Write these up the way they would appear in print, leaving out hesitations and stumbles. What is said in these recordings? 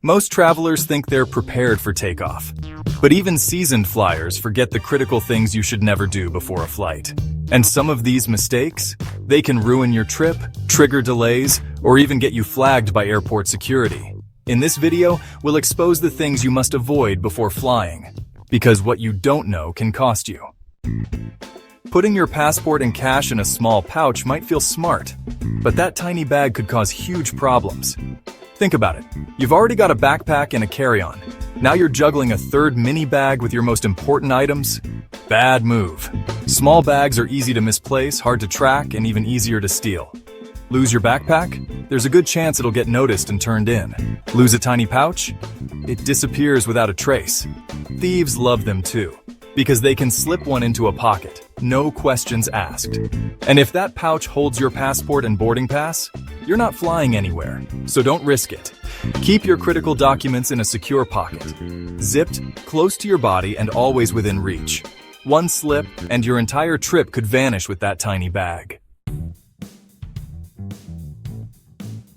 Most travelers think they're prepared for takeoff. But even seasoned flyers forget the critical things you should never do before a flight. And some of these mistakes, they can ruin your trip, trigger delays, or even get you flagged by airport security. In this video, we'll expose the things you must avoid before flying, because what you don't know can cost you. Putting your passport and cash in a small pouch might feel smart, but that tiny bag could cause huge problems. Think about it. You've already got a backpack and a carry-on. Now you're juggling a third mini bag with your most important items? Bad move. Small bags are easy to misplace, hard to track, and even easier to steal. Lose your backpack? There's a good chance it'll get noticed and turned in. Lose a tiny pouch? It disappears without a trace. Thieves love them too, because they can slip one into a pocket, no questions asked. And if that pouch holds your passport and boarding pass, you're not flying anywhere, so don't risk it. Keep your critical documents in a secure pocket, zipped, close to your body and always within reach. One slip, and your entire trip could vanish with that tiny bag.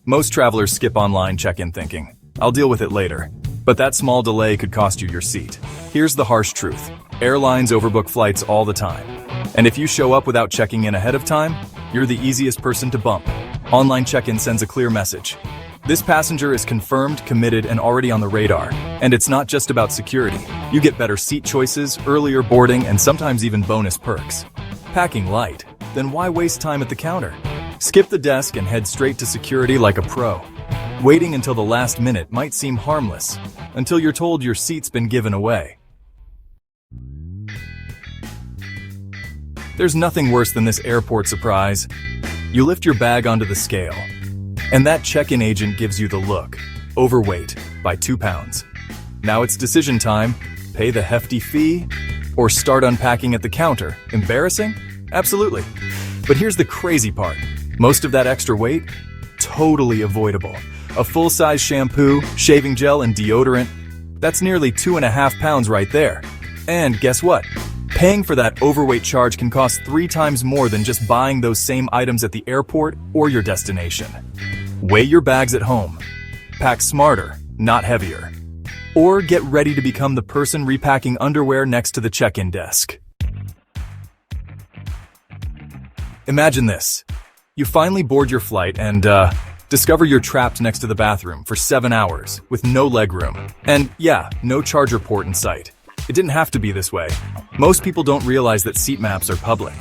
Most travelers skip online check-in thinking, "I'll deal with it later." But that small delay could cost you your seat. Here's the harsh truth. Airlines overbook flights all the time. And if you show up without checking in ahead of time, you're the easiest person to bump. Online check-in sends a clear message. This passenger is confirmed, committed, and already on the radar. And it's not just about security. You get better seat choices, earlier boarding, and sometimes even bonus perks. Packing light? Then why waste time at the counter? Skip the desk and head straight to security like a pro. Waiting until the last minute might seem harmless, until you're told your seat's been given away. There's nothing worse than this airport surprise. You lift your bag onto the scale, and that check-in agent gives you the look. Overweight by 2 pounds. Now it's decision time. Pay the hefty fee, or start unpacking at the counter. Embarrassing? Absolutely. But here's the crazy part. Most of that extra weight? Totally avoidable. A full-size shampoo, shaving gel, and deodorant. That's nearly 2.5 pounds right there. And guess what? Paying for that overweight charge can cost 3 times more than just buying those same items at the airport or your destination. Weigh your bags at home. Pack smarter, not heavier. Or get ready to become the person repacking underwear next to the check-in desk. Imagine this. You finally board your flight and, discover you're trapped next to the bathroom for 7 hours with no legroom. And yeah, no charger port in sight. It didn't have to be this way. Most people don't realize that seat maps are public.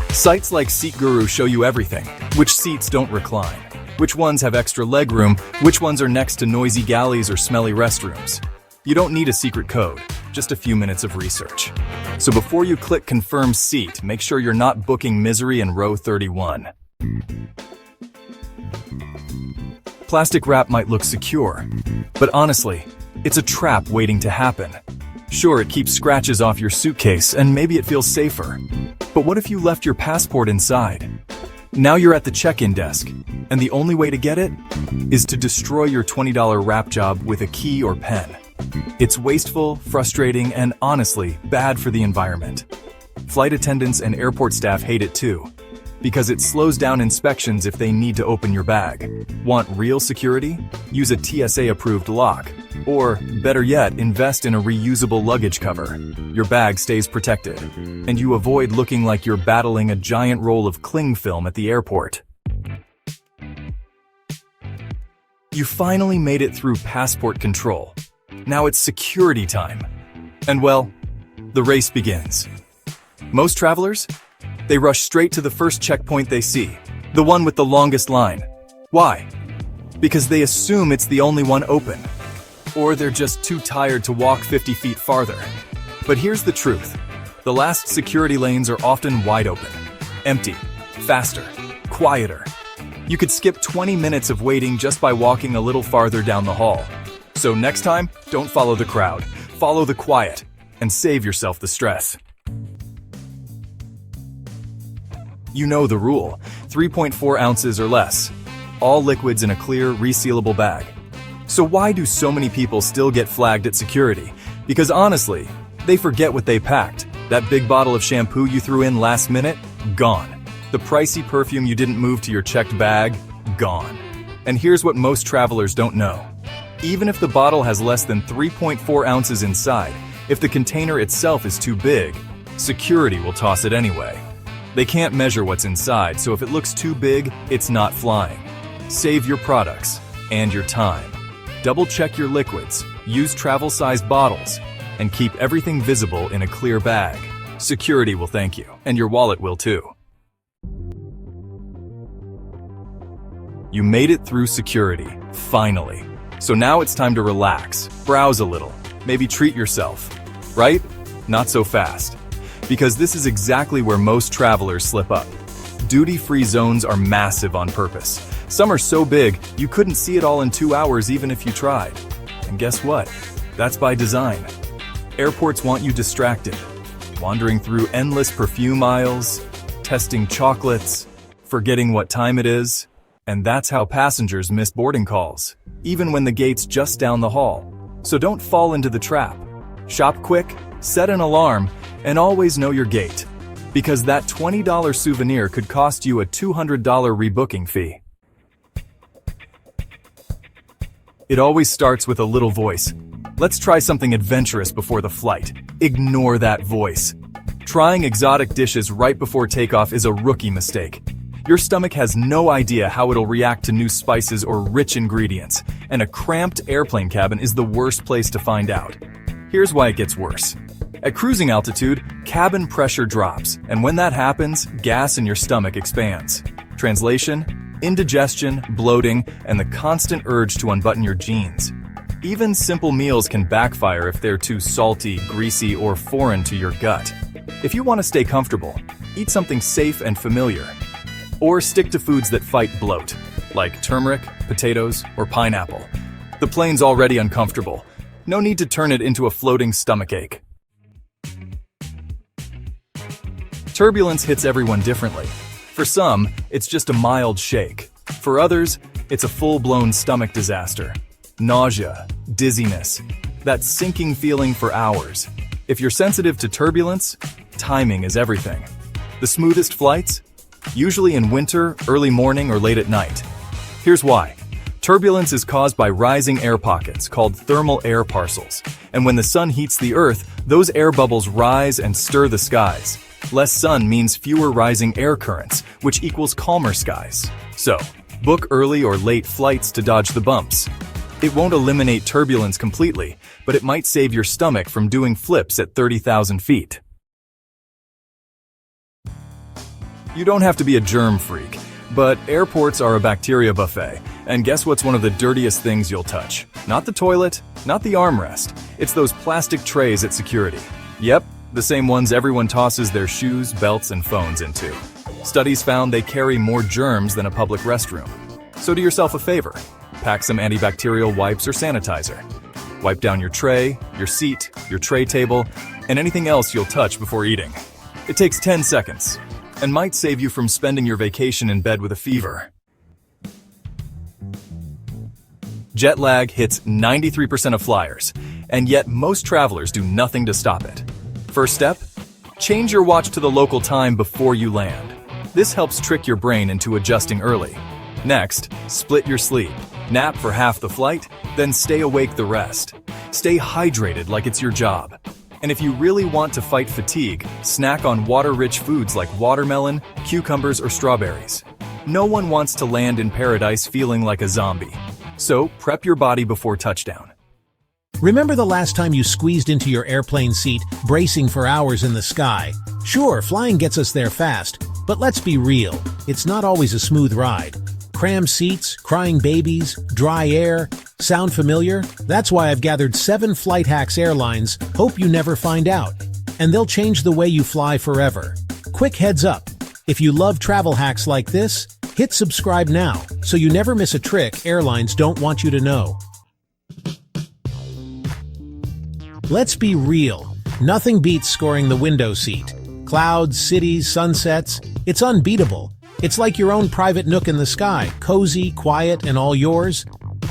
Sites like Seat Guru show you everything. Which seats don't recline, which ones have extra legroom, which ones are next to noisy galleys or smelly restrooms. You don't need a secret code, just a few minutes of research. So before you click confirm seat, make sure you're not booking misery in row 31. Plastic wrap might look secure, but honestly, it's a trap waiting to happen. Sure, it keeps scratches off your suitcase and maybe it feels safer. But what if you left your passport inside? Now you're at the check-in desk, and the only way to get it is to destroy your $20 wrap job with a key or pen. It's wasteful, frustrating, and honestly, bad for the environment. Flight attendants and airport staff hate it too, because it slows down inspections if they need to open your bag. Want real security? Use a TSA-approved lock. Or, better yet, invest in a reusable luggage cover. Your bag stays protected, and you avoid looking like you're battling a giant roll of cling film at the airport. You finally made it through passport control. Now it's security time. And well, the race begins. Most travelers? They rush straight to the first checkpoint they see, the one with the longest line. Why? Because they assume it's the only one open. Or they're just too tired to walk 50 feet farther. But here's the truth. The last security lanes are often wide open, empty, faster, quieter. You could skip 20 minutes of waiting just by walking a little farther down the hall. So next time, don't follow the crowd, follow the quiet, and save yourself the stress. You know the rule, 3.4 ounces or less. All liquids in a clear, resealable bag. So why do so many people still get flagged at security? Because honestly, they forget what they packed. That big bottle of shampoo you threw in last minute? Gone. The pricey perfume you didn't move to your checked bag? Gone. And here's what most travelers don't know. Even if the bottle has less than 3.4 ounces inside, if the container itself is too big, security will toss it anyway. They can't measure what's inside, so if it looks too big, it's not flying. Save your products and your time. Double-check your liquids, use travel-sized bottles, and keep everything visible in a clear bag. Security will thank you, and your wallet will too. You made it through security, finally. So now it's time to relax, browse a little, maybe treat yourself. Right? Not so fast. Because this is exactly where most travelers slip up. Duty-free zones are massive on purpose. Some are so big, you couldn't see it all in 2 hours even if you tried. And guess what? That's by design. Airports want you distracted, wandering through endless perfume aisles, testing chocolates, forgetting what time it is, and that's how passengers miss boarding calls, even when the gate's just down the hall. So don't fall into the trap. Shop quick, set an alarm, and always know your gate, because that $20 souvenir could cost you a $200 rebooking fee. It always starts with a little voice. Let's try something adventurous before the flight. Ignore that voice. Trying exotic dishes right before takeoff is a rookie mistake. Your stomach has no idea how it'll react to new spices or rich ingredients, and a cramped airplane cabin is the worst place to find out. Here's why it gets worse. At cruising altitude, cabin pressure drops, and when that happens, gas in your stomach expands. Translation: indigestion, bloating, and the constant urge to unbutton your jeans. Even simple meals can backfire if they're too salty, greasy, or foreign to your gut. If you want to stay comfortable, eat something safe and familiar. Or stick to foods that fight bloat, like turmeric, potatoes, or pineapple. The plane's already uncomfortable. No need to turn it into a floating stomachache. Turbulence hits everyone differently. For some, it's just a mild shake. For others, it's a full-blown stomach disaster. Nausea, dizziness, that sinking feeling for hours. If you're sensitive to turbulence, timing is everything. The smoothest flights? Usually in winter, early morning, or late at night. Here's why. Turbulence is caused by rising air pockets called thermal air parcels. And when the sun heats the Earth, those air bubbles rise and stir the skies. Less sun means fewer rising air currents, which equals calmer skies. So, book early or late flights to dodge the bumps. It won't eliminate turbulence completely, but it might save your stomach from doing flips at 30,000 feet. You don't have to be a germ freak, but airports are a bacteria buffet, and guess what's one of the dirtiest things you'll touch? Not the toilet, not the armrest, it's those plastic trays at security. Yep, the same ones everyone tosses their shoes, belts, and phones into. Studies found they carry more germs than a public restroom. So do yourself a favor. Pack some antibacterial wipes or sanitizer. Wipe down your tray, your seat, your tray table, and anything else you'll touch before eating. It takes 10 seconds, and might save you from spending your vacation in bed with a fever. Jet lag hits 93% of flyers, and yet most travelers do nothing to stop it. First step, change your watch to the local time before you land. This helps trick your brain into adjusting early. Next, split your sleep. Nap for half the flight, then stay awake the rest. Stay hydrated like it's your job. And if you really want to fight fatigue, snack on water-rich foods like watermelon, cucumbers, or strawberries. No one wants to land in paradise feeling like a zombie. So, prep your body before touchdown. Remember the last time you squeezed into your airplane seat, bracing for hours in the sky? Sure, flying gets us there fast, but let's be real, it's not always a smooth ride. Crammed seats, crying babies, dry air. Sound familiar? That's why I've gathered 7 Flight Hacks airlines hope you never find out. And they'll change the way you fly forever. Quick heads up, if you love travel hacks like this, hit subscribe now so you never miss a trick airlines don't want you to know. Let's be real, nothing beats scoring the window seat. Clouds, cities, sunsets, it's unbeatable. It's like your own private nook in the sky, cozy, quiet, and all yours.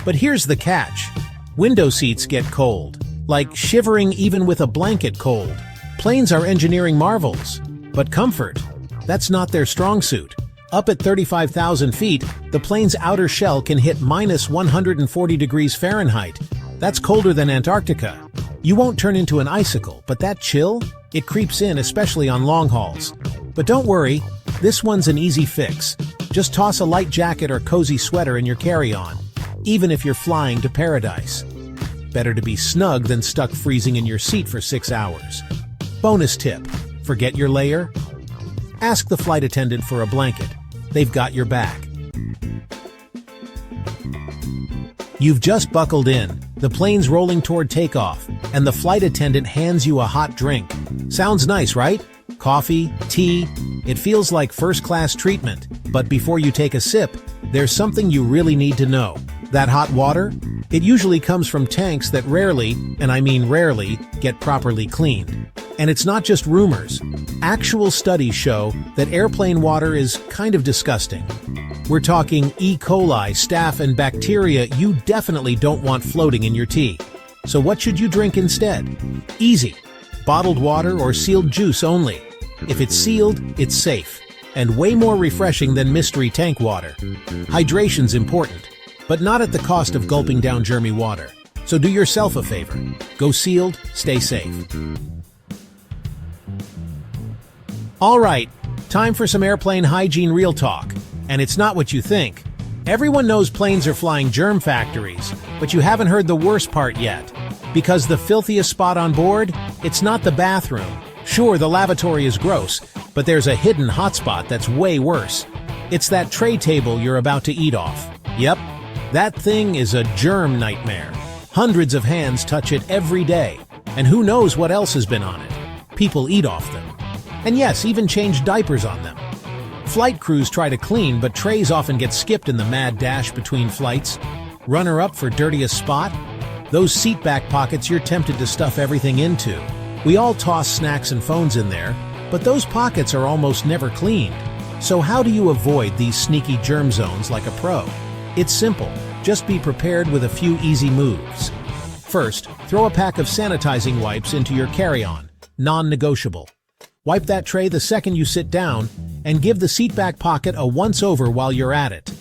But here's the catch. Window seats get cold, like shivering even with a blanket cold. Planes are engineering marvels, but comfort, that's not their strong suit. Up at 35,000 feet, the plane's outer shell can hit minus 140 degrees Fahrenheit. That's colder than Antarctica. You won't turn into an icicle, but that chill? It creeps in, especially on long hauls. But don't worry, this one's an easy fix. Just toss a light jacket or cozy sweater in your carry-on, even if you're flying to paradise. Better to be snug than stuck freezing in your seat for 6 hours. Bonus tip: forget your layer? Ask the flight attendant for a blanket. They've got your back. You've just buckled in, the plane's rolling toward takeoff, and the flight attendant hands you a hot drink. Sounds nice, right? Coffee, tea, it feels like first-class treatment. But before you take a sip, there's something you really need to know. That hot water? It usually comes from tanks that rarely, and I mean rarely, get properly cleaned. And it's not just rumors. Actual studies show that airplane water is kind of disgusting. We're talking E. coli, staph, and bacteria you definitely don't want floating in your tea. So what should you drink instead? Easy. Bottled water or sealed juice only. If it's sealed, it's safe, and way more refreshing than mystery tank water. Hydration's important, but not at the cost of gulping down germy water. So do yourself a favor. Go sealed, stay safe. All right, time for some airplane hygiene real talk. And it's not what you think. Everyone knows planes are flying germ factories, but you haven't heard the worst part yet. Because the filthiest spot on board? It's not the bathroom. Sure, the lavatory is gross, but there's a hidden hotspot that's way worse. It's that tray table you're about to eat off. Yep, that thing is a germ nightmare. Hundreds of hands touch it every day, and who knows what else has been on it. People eat off them. And yes, even change diapers on them. Flight crews try to clean, but trays often get skipped in the mad dash between flights. Runner-up for dirtiest spot? Those seat back pockets you're tempted to stuff everything into. We all toss snacks and phones in there, but those pockets are almost never cleaned. So how do you avoid these sneaky germ zones like a pro? It's simple. Just be prepared with a few easy moves. First, throw a pack of sanitizing wipes into your carry-on. Non-negotiable. Wipe that tray the second you sit down, and give the seatback pocket a once-over while you're at it.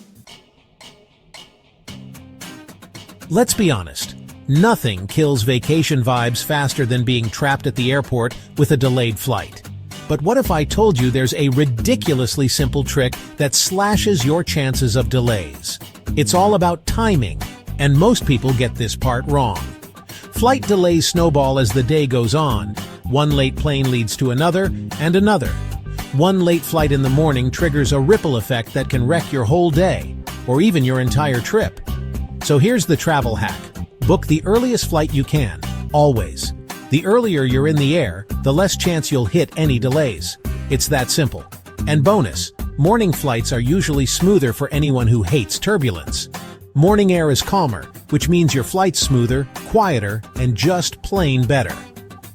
Let's be honest. Nothing kills vacation vibes faster than being trapped at the airport with a delayed flight. But what if I told you there's a ridiculously simple trick that slashes your chances of delays? It's all about timing, and most people get this part wrong. Flight delays snowball as the day goes on. One late plane leads to another, and another. One late flight in the morning triggers a ripple effect that can wreck your whole day, or even your entire trip. So here's the travel hack. Book the earliest flight you can, always. The earlier you're in the air, the less chance you'll hit any delays. It's that simple. And bonus, morning flights are usually smoother for anyone who hates turbulence. Morning air is calmer, which means your flight's smoother, quieter, and just plain better.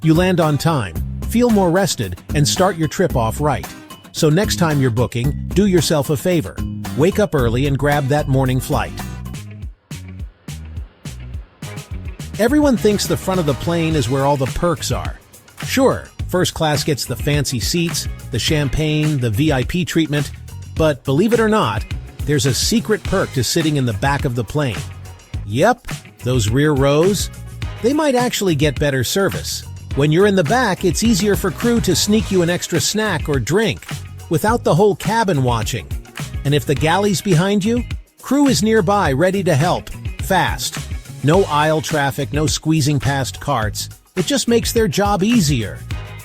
You land on time, feel more rested, and start your trip off right. So next time you're booking, do yourself a favor. Wake up early and grab that morning flight. Everyone thinks the front of the plane is where all the perks are. Sure, first class gets the fancy seats, the champagne, the VIP treatment, but believe it or not, there's a secret perk to sitting in the back of the plane. Yep, those rear rows, they might actually get better service. When you're in the back, it's easier for crew to sneak you an extra snack or drink, without the whole cabin watching. And if the galley's behind you, crew is nearby ready to help, fast. No aisle traffic, no squeezing past carts. It just makes their job easier.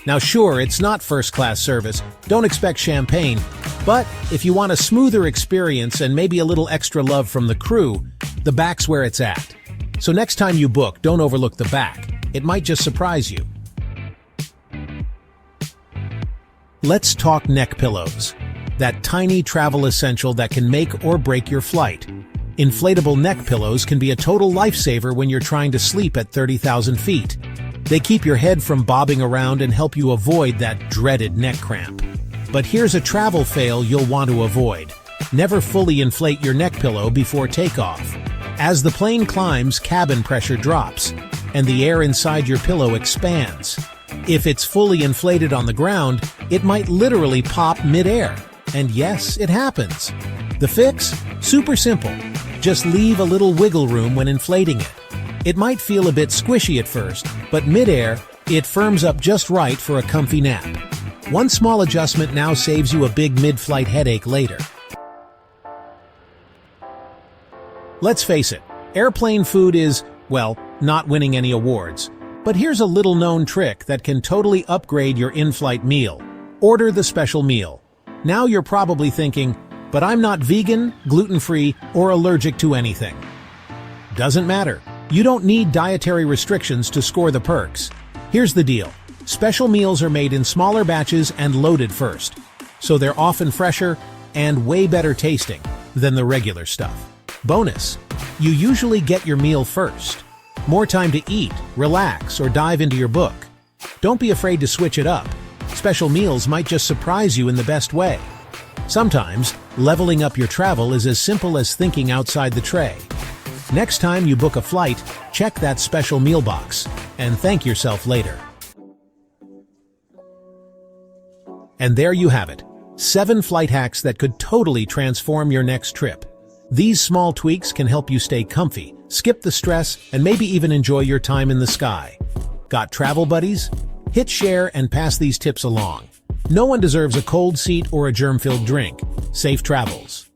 Now sure, it's not first-class service, don't expect champagne, but if you want a smoother experience and maybe a little extra love from the crew, the back's where it's at. So next time you book, don't overlook the back. It might just surprise you. Let's talk neck pillows. That tiny travel essential that can make or break your flight. Inflatable neck pillows can be a total lifesaver when you're trying to sleep at 30,000 feet. They keep your head from bobbing around and help you avoid that dreaded neck cramp. But here's a travel fail you'll want to avoid. Never fully inflate your neck pillow before takeoff. As the plane climbs, cabin pressure drops, and the air inside your pillow expands. If it's fully inflated on the ground, it might literally pop mid-air. And yes, it happens. The fix? Super simple. Just leave a little wiggle room when inflating it. It might feel a bit squishy at first, but mid-air, it firms up just right for a comfy nap. One small adjustment now saves you a big mid-flight headache later. Let's face it, airplane food is, well, not winning any awards. But here's a little-known trick that can totally upgrade your in-flight meal. Order the special meal. Now you're probably thinking, but I'm not vegan, gluten-free, or allergic to anything. Doesn't matter. You don't need dietary restrictions to score the perks. Here's the deal. Special meals are made in smaller batches and loaded first, so they're often fresher and way better tasting than the regular stuff. Bonus, you usually get your meal first. More time to eat, relax, or dive into your book. Don't be afraid to switch it up. Special meals might just surprise you in the best way. Sometimes, leveling up your travel is as simple as thinking outside the tray. Next time you book a flight, check that special meal box and thank yourself later. And there you have it. 7 flight hacks that could totally transform your next trip. These small tweaks can help you stay comfy, skip the stress, and maybe even enjoy your time in the sky. Got travel buddies? Hit share and pass these tips along. No one deserves a cold seat or a germ-filled drink. Safe travels.